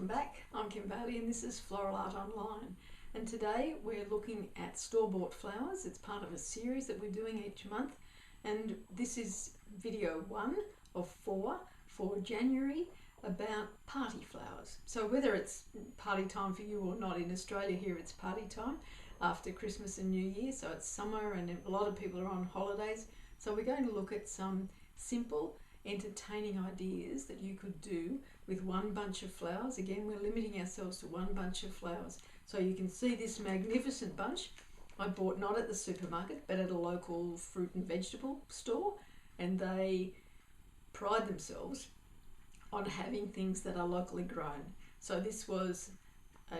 Welcome back. I'm Kim Bailey and this is Floral Art Online, and today we're looking at store-bought flowers. It's part of a series that we're doing each month, and this is video 1 of 4 for January about party flowers. So whether it's party time for you or not, in Australia here it's party time after Christmas and New Year, so it's summer and a lot of people are on holidays. So we're going to look at some simple entertaining ideas that you could do with one bunch of flowers. Again, we're limiting ourselves to one bunch of flowers. So you can see this magnificent bunch I bought not at the supermarket but at a local fruit and vegetable store, and they pride themselves on having things that are locally grown. So this was a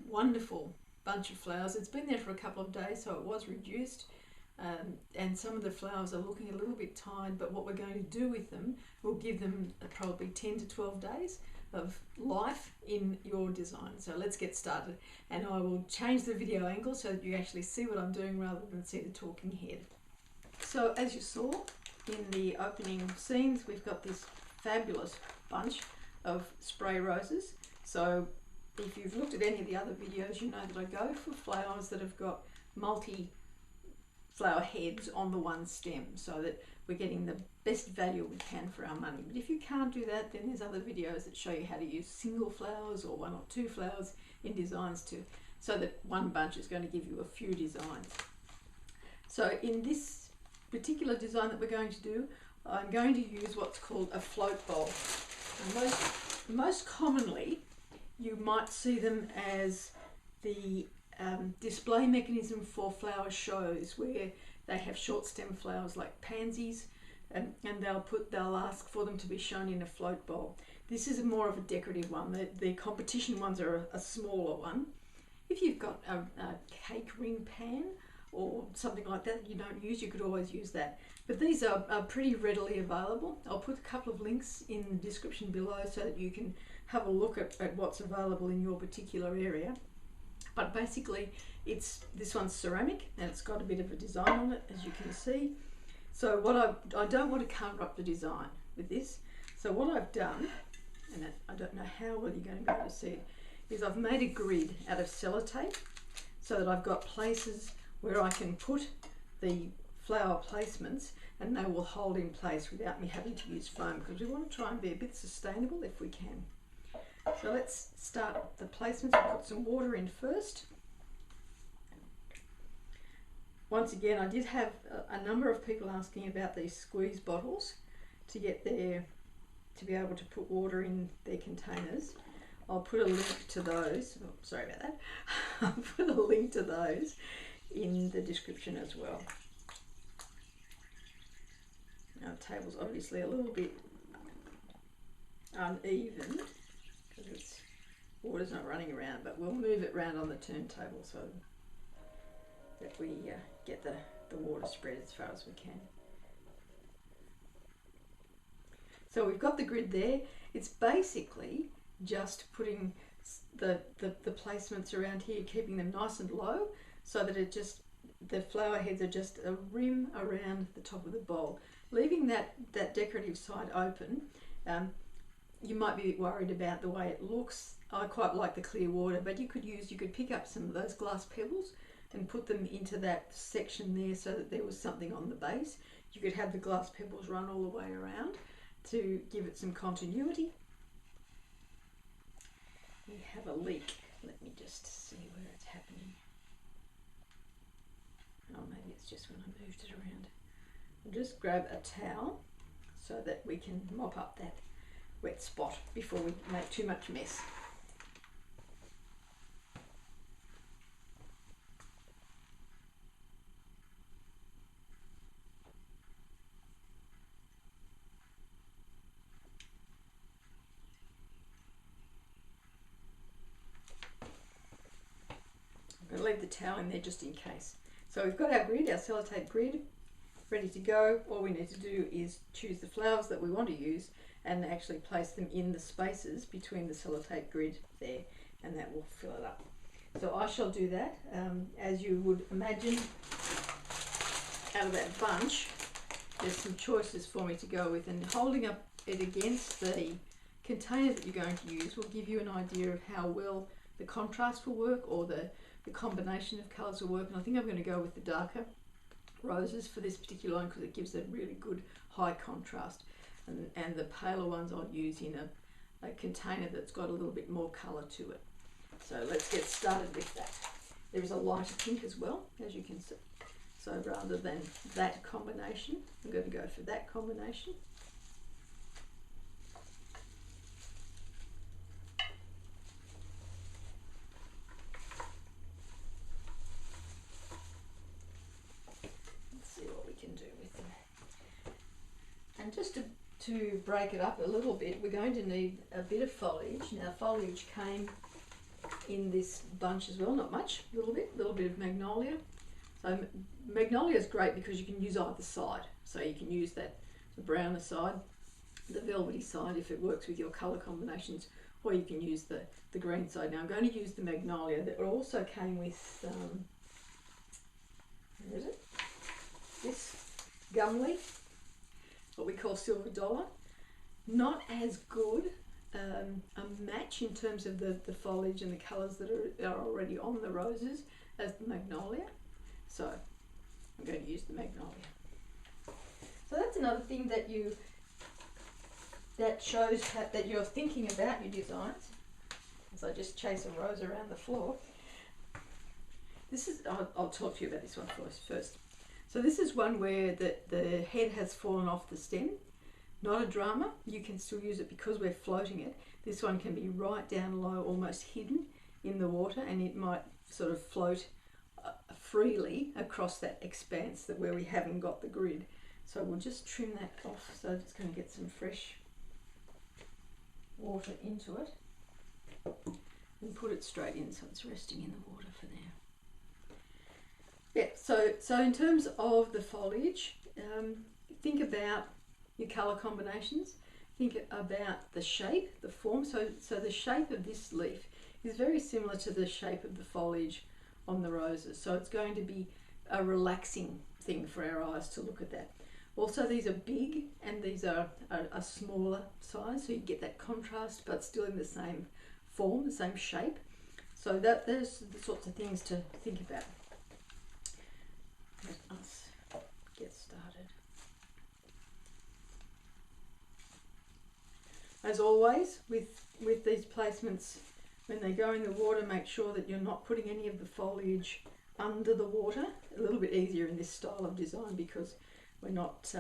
wonderful bunch of flowers. It's been there for a couple of days, so it was reduced. And some of the flowers are looking a little bit tired, but what we're going to do with them will give them probably 10 to 12 days of life in your design. So let's get started, and I will change the video angle so that you actually see what I'm doing rather than see the talking head. So as you saw in the opening scenes, we've got this fabulous bunch of spray roses. So if you've looked at any of the other videos, you know that I go for flowers that have got multi flower heads on the one stem, so that we're getting the best value we can for our money. But if you can't do that, then there's other videos that show you how to use single flowers or 1 or 2 flowers in designs too, so that one bunch is going to give you a few designs. So in this particular design that we're going to do, I'm going to use what's called a float bowl. And most commonly you might see them as the display mechanism for flower shows, where they have short stem flowers like pansies, and they'll ask for them to be shown in a float bowl. This is more of a decorative one. The competition ones are a smaller one. If you've got a cake ring pan or something like that you don't use, you could always use that. But these are pretty readily available. I'll put a couple of links in the description below so that you can have a look at what's available in your particular area. But basically this one's ceramic and it's got a bit of a design on it, as you can see. So what I don't want to cover up the design with this. So what I've done, and I don't know how well you're going to be able to see it, is I've made a grid out of sellotape so that I've got places where I can put the flower placements and they will hold in place without me having to use foam, because we want to try and be a bit sustainable if we can. So let's start the placements. I'll put some water in first. Once again, I did have a number of people asking about these squeeze bottles to be able to put water in their containers. I'll put a link to those. Oh, sorry about that. I'll put a link to those in the description as well. Now, the table's obviously a little bit uneven because water's not running around, but we'll move it around on the turntable so that we get the water spread as far as we can. So we've got the grid there. It's basically just putting the placements around here, keeping them nice and low so that the flower heads are just a rim around the top of the bowl, leaving that decorative side open. You might be worried about the way it looks. I quite like the clear water, but you could pick up some of those glass pebbles and put them into that section there so that there was something on the base. You could have the glass pebbles run all the way around to give it some continuity. We have a leak. Let me just see where it's happening. Oh, maybe it's just when I moved it around. I'll just grab a towel so that we can mop up that wet spot before we make too much mess. I'm going to leave the towel in there just in case. So we've got our grid, our sellotape grid, ready to go. All we need to do is choose the flowers that we want to use and actually place them in the spaces between the sellotape grid there, and that will fill it up. So I shall do that. As you would imagine, out of that bunch, there's some choices for me to go with, and holding up it against the container that you're going to use will give you an idea of how well the contrast will work, or the combination of colours will work. And I think I'm going to go with the darker roses for this particular one because it gives a really good high contrast, and the paler ones I'll use in a container that's got a little bit more colour to it. So let's get started with that. There is a lighter pink as well, as you can see. So rather than that combination, I'm going to go for that combination. Let's see what we can do with them. And just to break it up a little bit, we're going to need a bit of foliage. Now, foliage came in this bunch as well, not much, a little bit of magnolia. So magnolia is great because you can use either side. So you can use the browner side, the velvety side if it works with your colour combinations, or you can use the green side. Now I'm going to use the magnolia that also came with, where is it? This gum leaf, what we call silver dollar. Not as good a match in terms of the foliage and the colours that are already on the roses as the magnolia. So I'm going to use the magnolia. So that's another thing that shows that you're thinking about your designs. As I just chase a rose around the floor. This is, I'll talk to you about this one first. So this is one where the head has fallen off the stem. Not a drama, you can still use it because we're floating it. This one can be right down low, almost hidden in the water, and it might sort of float freely across that expanse that where we haven't got the grid. So we'll just trim that off so it's going to get some fresh water into it, and put it straight in so it's resting in the water for now. Yeah, so in terms of the foliage, think about your colour combinations, think about the shape, the form. So the shape of this leaf is very similar to the shape of the foliage on the roses. So it's going to be a relaxing thing for our eyes to look at that. Also, these are big and these are a smaller size, so you get that contrast but still in the same form, the same shape. So there's the sorts of things to think about. Let us get started. As always, with these placements, when they go in the water, make sure that you're not putting any of the foliage under the water. A little bit easier in this style of design because we're not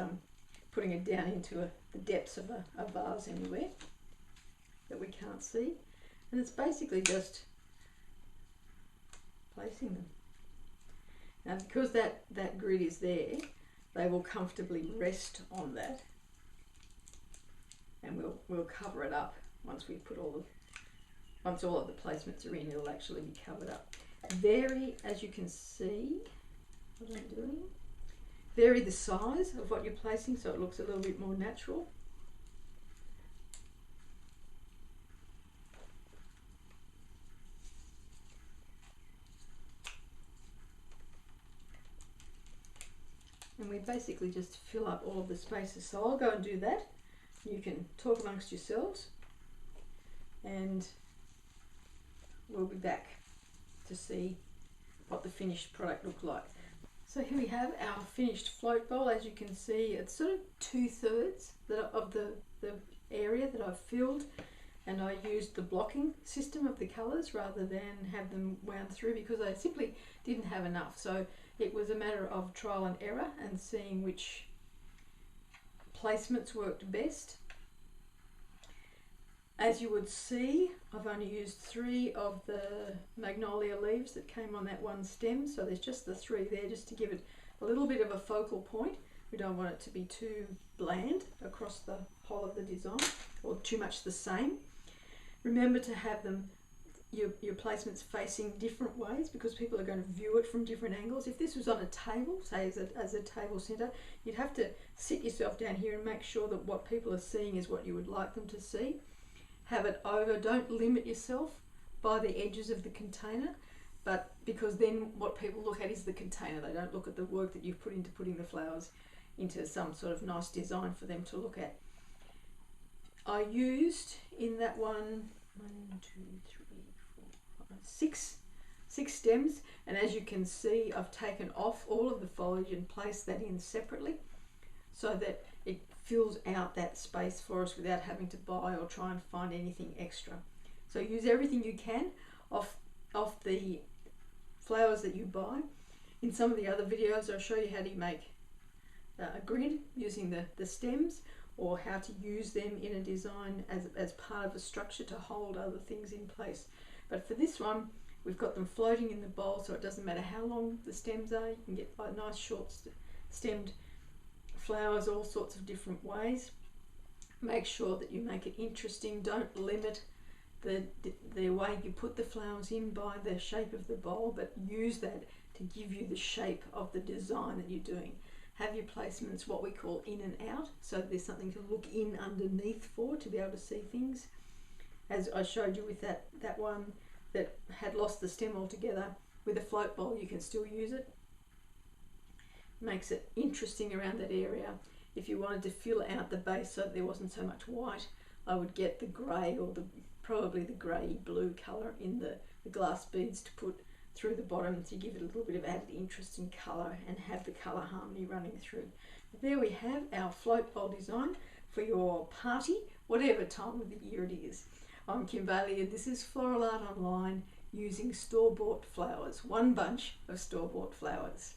putting it down into the depths of a vase anywhere that we can't see. And it's basically just placing them. Now, because that grid is there, they will comfortably rest on that, and we'll cover it up once we put once all of the placements are in. It'll actually be covered up. Vary, as you can see, what I'm doing. Vary the size of what you're placing so it looks a little bit more natural. And we basically just fill up all of the spaces. So I'll go and do that. You can talk amongst yourselves, and we'll be back to see what the finished product looked like. So here we have our finished float bowl. As you can see, it's sort of 2/3 of the area that I've filled, and I used the blocking system of the colours rather than have them wound through because I simply didn't have enough. So it was a matter of trial and error and seeing which placements worked best. As you would see, I've only used 3 of the magnolia leaves that came on that one stem, so there's just the 3 there just to give it a little bit of a focal point. We don't want it to be too bland across the whole of the design or too much the same. Remember to have them, your placements facing different ways because people are going to view it from different angles. If this was on a table, say as a table centre, you'd have to sit yourself down here and make sure that what people are seeing is what you would like them to see. Have it over, don't limit yourself by the edges of the container, but because then what people look at is the container. They don't look at the work that you've put into putting the flowers into some sort of nice design for them to look at. I used in that one, 6 stems, and as you can see I've taken off all of the foliage and placed that in separately so that it fills out that space for us without having to buy or try and find anything extra. So use everything you can off the flowers that you buy. In some of the other videos I'll show you how to make a grid using the stems, or how to use them in a design as part of a structure to hold other things in place. But for this one, we've got them floating in the bowl, so it doesn't matter how long the stems are. You can get like nice short stemmed flowers all sorts of different ways. Make sure that you make it interesting. Don't limit the way you put the flowers in by the shape of the bowl, but use that to give you the shape of the design that you're doing. Have your placements what we call in and out, so there's something to look in underneath for, to be able to see things. As I showed you with that one that had lost the stem altogether, with a float bowl you can still use it. Makes it interesting around that area. If you wanted to fill out the base so that there wasn't so much white, I would get the grey, or probably the grey blue colour in the glass beads to put through the bottom to give it a little bit of added interest and colour, and have the colour harmony running through. But there we have our float bowl design for your party, whatever time of the year it is. I'm Kim Bailey, and this is Floral Art Online using store-bought flowers, one bunch of store-bought flowers.